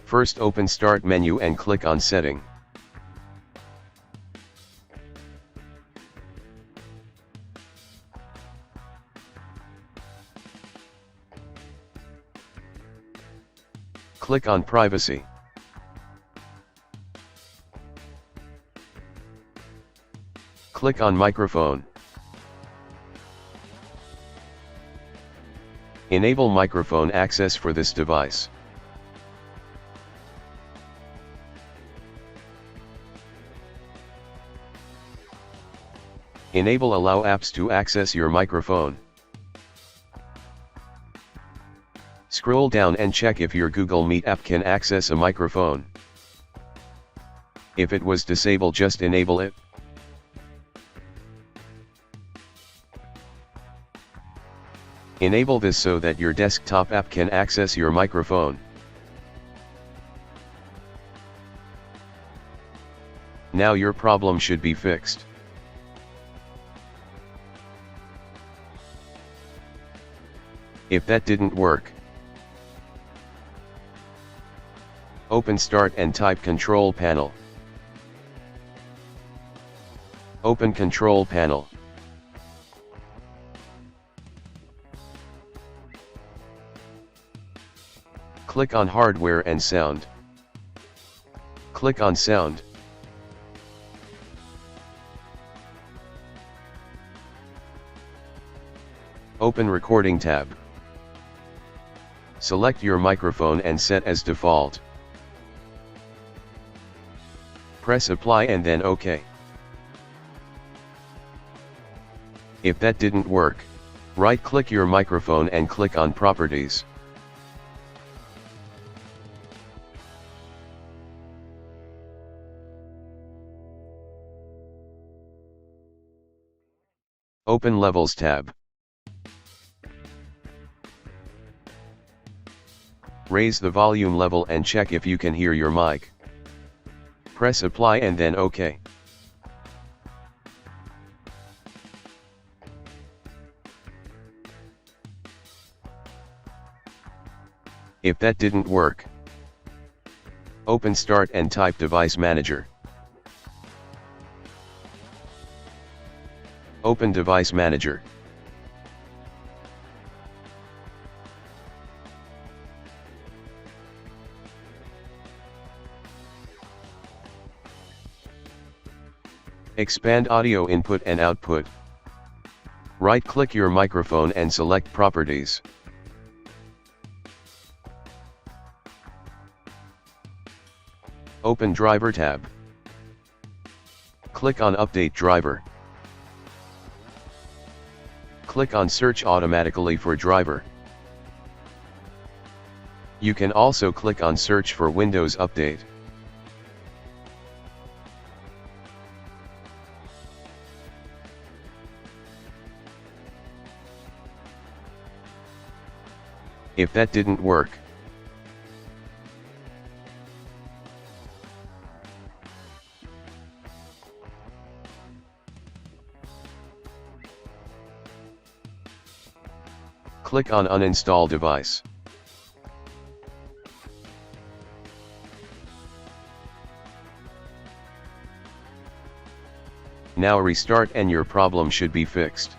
First open Start menu and click on Setting. Click on Privacy. Click on Microphone. Enable microphone access for this device. Enable Allow apps to access your microphone. Scroll down and check if your Google Meet app can access a microphone. If it was disabled, just enable it. Enable this so that your desktop app can access your microphone. Now your problem should be fixed. If that didn't work, open Start and type Control Panel. Open Control Panel. Click on Hardware and Sound. Click on Sound. Open Recording tab. Select your microphone and set as default. Press Apply and then OK. If that didn't work, right-click your microphone and click on Properties. Open Levels tab. Raise the volume level and check if you can hear your mic. Press Apply and then OK. If that didn't work, open Start and type Device Manager. Open Device Manager. Expand audio input and output. Right-click your microphone and select Properties. Open Driver tab. Click on Update Driver. Click on Search automatically for driver. You can also click on Search for Windows Update. If that didn't work, click on Uninstall device. Now restart and your problem should be fixed.